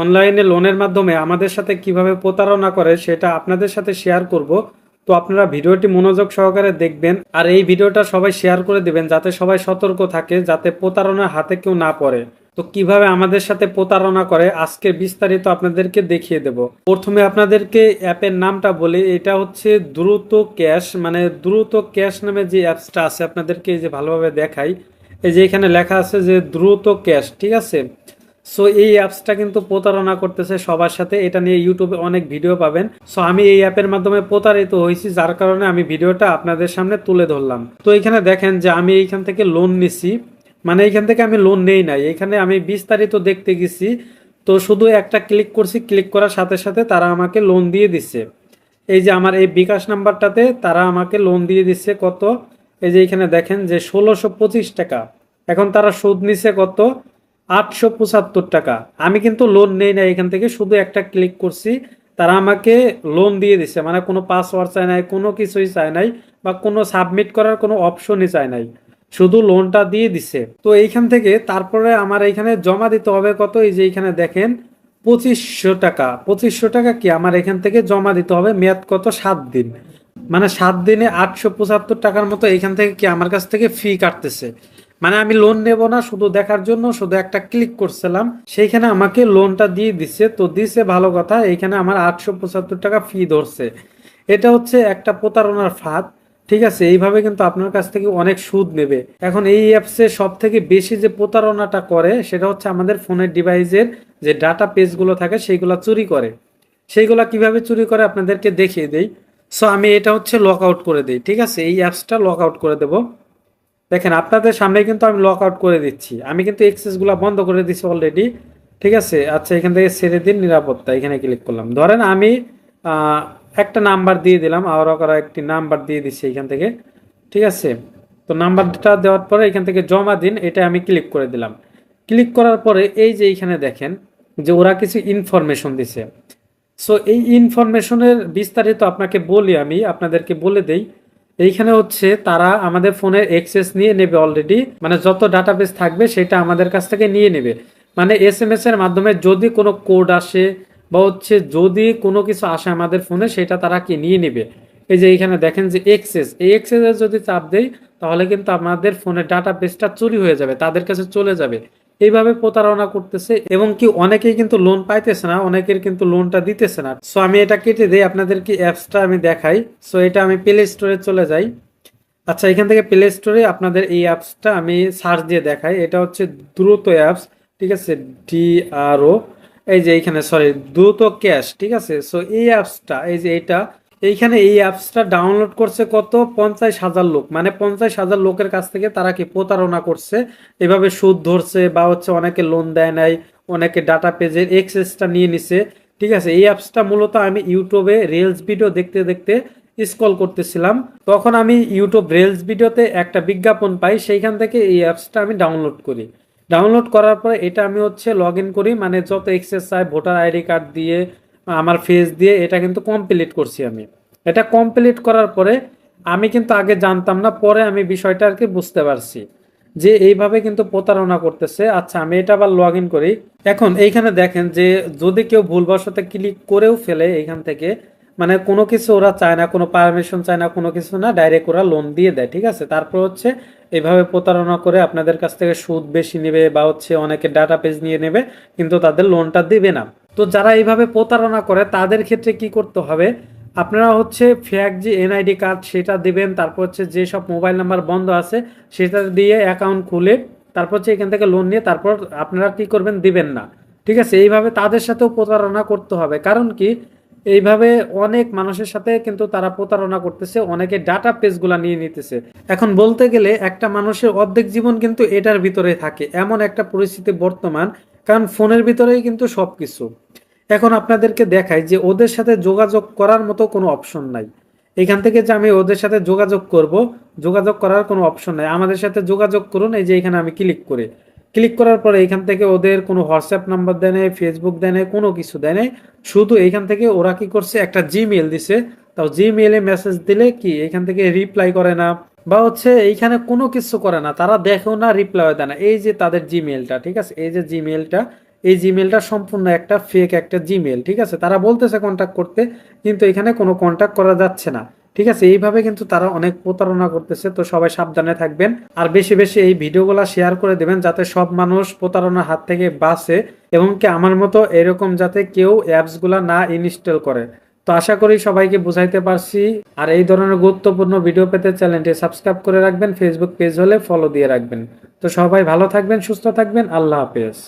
অনলাইনে লোনের মাধ্যমে আমাদের সাথে কিভাবে প্রতারণা করে সেটা আপনাদের সাথে শেয়ার করব। তো আপনারা ভিডিওটি মনোযোগ সহকারে দেখবেন আর এই ভিডিওটা সবাই শেয়ার করে দিবেন যাতে সবাই সতর্ক থাকে, যাতে প্রতারণার হাতে কেউ না পড়ে। তো কিভাবে আমাদের সাথে প্রতারণা করে আজকে বিস্তারিত আপনাদেরকে দেখিয়ে দেব। প্রথমে আপনাদেরকে অ্যাপের নামটা বলি, এটা হচ্ছে দ্রুত ক্যাশ, মানে দ্রুত ক্যাশ নামে যে অ্যাপসটা আছে আপনাদেরকে এই যে ভালোভাবে দেখাই। এই যে এখানে লেখা আছে যে দ্রুত ক্যাশ, ঠিক আছে। সো এই অ্যাপসটা কিন্তু প্রতারণা করতেছে সবার সাথে, এটা নিয়ে ইউটিউবে অনেক ভিডিও পাবেন। সো আমি এই অ্যাপের মাধ্যমে প্রতারিত হয়েছি, যার কারণে আমি ভিডিওটা আপনাদের সামনে তুলে ধরলাম। তো এখানে দেখেন যে আমি এইখান থেকে লোন নিছি, মানে এইখান থেকে আমি লোন নেই নাই, এখানে আমি বিস্তারিত দেখতে গেছি। তো শুধু একটা ক্লিক করছি, ক্লিক করার সাথে সাথে তারা আমাকে লোন দিয়ে দিচ্ছে। এই যে আমার এই বিকাশ নাম্বারটাতে তারা আমাকে লোন দিয়ে দিচ্ছে কত, এই যে এখানে দেখেন যে 1625 টাকা। এখন তারা সুদ নিছে কত, 875 টাকা। আমি কিন্তু লোন নেই না, এখান থেকে শুধু একটা ক্লিক করছি, তারা আমাকে লোন দিয়ে দিচ্ছে, মানে কোনো পাসওয়ার্ড চাই নাই, কোনো কিছুই চাই নাই, বা কোনো সাবমিট করার কোনো অপশনই চাই নাই, শুধু লোনটা দিয়ে দিছে। তো এইখান থেকে তারপরে আমার এইখানে জমা দিতে হবে কত, এই যে এইখানে দেখেন 2500 টাকা। 2500 টাকা কি আমার এখান থেকে জমা দিতে হবে, মেয়াদ কত, 7 দিন। মানে 7 দিনে 875 টাকার মতো এইখান থেকে কি আমার কাছ থেকে ফি কাটতেছে। মানে আমি লোন নেব না, শুধু দেখার জন্য শুধু একটা ক্লিক করছিলাম, সেইখানে আমাকে লোনটা দিয়ে দিচ্ছে। তো দিছে ভালো কথা, এইখানে আমার 875 টাকা ফি ধরছে। এটা হচ্ছে একটা প্রতারণার ফাঁদ, ঠিক আছে। এইভাবে কিন্তু আপনার কাছ থেকে অনেক সুদ নেবে। এখন এই অ্যাপসে সব থেকে বেশি যে প্রতারণাটা করে সেটা হচ্ছে আমাদের ফোনের ডিভাইসের যে ডাটা পেজগুলো থাকে সেইগুলো চুরি করে। সেইগুলা কিভাবে চুরি করে আপনাদেরকে দেখিয়ে দেই। সো আমি এটা হচ্ছে লক আউট করে দিই, ঠিক আছে, এই অ্যাপসটা লক আউট করে দেব। দেখেন আপনাদের সামনে কিন্তু আমি লক আউট করে দিচ্ছি, আমি কিন্তু এক্সেসগুলো বন্ধ করে দিচ্ছি অলরেডি, ঠিক আছে। আচ্ছা, এখান থেকে ছেড়ে দিন নিরাপত্তা, এখানে ক্লিক করলাম। ধরেন আমি আহ, একটা নাম্বার দিয়ে দিলাম, আরও করা একটি নাম্বার দিয়ে দিচ্ছি এখান থেকে, ঠিক আছে। তো নাম্বারটা দেওয়ার পরে এখান থেকে জমা দিন, এটা আমি ক্লিক করে দিলাম। ক্লিক করার পরে এই যে এইখানে দেখেন যে ওরা কিছু ইনফরমেশন দিছে। সো এই ইনফরমেশনের বিস্তারিত আপনাকে বলি, আমি আপনাদেরকে বলে দেই। এইখানে হচ্ছে তারা আমাদের ফোনের অ্যাক্সেস নিয়ে নেবে অলরেডি, মানে যত ডাটাবেস থাকবে সেটা আমাদের কাছ থেকে নিয়ে নেবে। মানে এসএমএস এর মাধ্যমে যদি কোনো কোড আসে বা হচ্ছে যদি কোনো কিছু আসে আমাদের ফোনে, সেটা তারা কি নিয়ে নেবে। এই যে এইখানে দেখেন যে এক্সেস, এই এক্সেসে যদি চাপ দেই তাহলে কিন্তু আমাদের ফোনের ডাটাবেসটা চুরি হয়ে যাবে, তাদের কাছে চলে যাবে। এইভাবে প্রতারণা করতেছে এবং কি অনেকেই কিন্তু লোন পাইতেছে না, অনেকের কিন্তু লোনটা দিতেছে না। সো আমি এটা কেটে দিই, আপনাদের কি অ্যাপসটা আমি দেখাই। সো এটা আমি প্লে স্টোরে চলে যাই। আচ্ছা, এখান থেকে প্লে স্টোরে আপনাদের এই অ্যাপসটা আমি সার্চ দিয়ে দেখাই। এটা হচ্ছে দ্রুত অ্যাপস, ঠিক আছে, DRO, এই যে এইখানে সরি দ্রুত ক্যাশ, ঠিক আছে। সো এই অ্যাপসটা এই যে এটা, এইখানে এই অ্যাপসটা ডাউনলোড করছে কত, 50,000 লোক। মানে 50,000 লোকের কাছ থেকে তারা কি প্রতারণা করছে, এভাবে সুদ ধরছে, বা হচ্ছে অনেকে লোন দেয় নাই, অনেকে ডাটা পেজের এক্সেসটা নিয়ে নিছে, ঠিক আছে। এই অ্যাপসটা মূলত আমি ইউটিউবে রিলস ভিডিও দেখতে দেখতে স্ক্রল করতেছিলাম, তখন আমি ইউটিউব রিলস ভিডিওতে একটা বিজ্ঞাপন পাই, সেইখান থেকে এই অ্যাপসটা আমি ডাউনলোড করি। ডাউনলোড করার পরে এটা আমি হচ্ছে লগ ইন করি, মানে যত এক্সেস চাই ভোটার আইডি কার্ড দিয়ে আমার ফেস দিয়ে এটা কিন্তু কমপ্লিট করছি আমি। এটা কমপ্লিট করার পরে আমি কিন্তু আগে জানতাম না, পরে আমি বিষয়টা আর কি বুঝতে পারছি যে এইভাবে কিন্তু প্রতারণা করতেছে। আচ্ছা, আমি এটা আবার লগ ইন করি। এখন এইখানে দেখেন যে যদি কেউ ভুলবশত ক্লিক করেও ফেলে এইখান থেকে, মানে কোনো কিছু ওরা চায় না, কোনো পারমিশন চায় না, কোনো কিছু না, ডাইরেক্ট ওরা লোন দিয়ে দেয়, ঠিক আছে। তারপর হচ্ছে এইভাবে প্রতারণা করে আপনাদের কাছ থেকে সুদ বেশি নেবে, বা হচ্ছে অনেকে ডাটা পেজ নিয়ে নেবে, কিন্তু তাদের লোনটা দিবে না। তো যারা এইভাবে প্রতারণা করে তাদের ক্ষেত্রে কি করতে হবে, আপনারা হচ্ছে ফেক যে এনআইডি কার্ড সেটা দিবেন, তারপর হচ্ছে যেসব মোবাইল নাম্বার বন্ধ আছে সেটা দিয়ে অ্যাকাউন্ট খুলে তারপর হচ্ছে এখান থেকে লোন নিয়ে তারপর আপনারা কি করবেন, দিবেন না, ঠিক আছে। এইভাবে তাদের সাথেও প্রতারণা করতে হবে, কারণ কি এইভাবে অনেক মানুষের সাথে কিন্তু তারা প্রতারণা করতেছে, অনেকে ডাটা পেজগুলা নিয়ে নিতেছে। এখন বলতে গেলে একটা মানুষের অর্ধেক জীবন কিন্তু এটার ভিতরে থাকে, এমন একটা পরিস্থিতি বর্তমান, কারণ ফোনের ভিতরেই কিন্তু সবকিছু। এখন আপনাদেরকে দেখাই যে ওদের সাথে যোগাযোগ করার মতো কোনো অপশন নাই। এখান থেকে যে আমি ওদের সাথে যোগাযোগ করব, যোগাযোগ করার কোনো অপশন নাই। আমাদের সাথে যোগাযোগ করুন, এই যে এখানে আমি ক্লিক করি। ক্লিক করার পরে এখান থেকে ওদের কোনো হোয়াটসঅ্যাপ নাম্বার দেয় নাই, ফেসবুক দেয় নাই, কোনো কিছু দেয় নাই। শুধু এখান থেকে ওরা কি করছে, একটা জিমেল দিছে। তাও জিমেইলে মেসেজ দিলে কি এখান থেকে রিপ্লাই করে না, বা হচ্ছে এইখানে কোনো কিছু করে না, তারা দেখেও না, রিপ্লাই দেয় না। এই যে তাদের জিমেলটা, ঠিক আছে, এই যে জিমেলটা, এই জিমেলটা সম্পূর্ণ একটা ফেক একটা জিমেল, ঠিক আছে? তারা বলতেছে কন্ট্যাক্ট করতে, কিন্তু এখানে কোনো কন্ট্যাক্ট করা যাচ্ছে না, ঠিক আছে? এইভাবে কিন্তু তারা অনেক প্রতারণা করতেছে। তো সবাই সাবধানে থাকবেন আর বেশি বেশি এই ভিডিওগুলো শেয়ার করে দেবেন যাতে সব মানুষ প্রতারণার হাত থেকে বাঁচে, এবং কি আমার মতো এরকম যাতে কেউ অ্যাপসগুলা না ইনস্টল করে। তো আশা করি সবাইকে বুঝাইতে পারছি। আর এই ধরনের গুরুত্বপূর্ণ ভিডিও পেতে চ্যানেলটি সাবস্ক্রাইব করে রাখবেন, ফেসবুক পেজ হলে ফলো দিয়ে রাখবেন। তো সবাই ভালো থাকবেন, সুস্থ থাকবেন, আল্লাহ হাফেজ।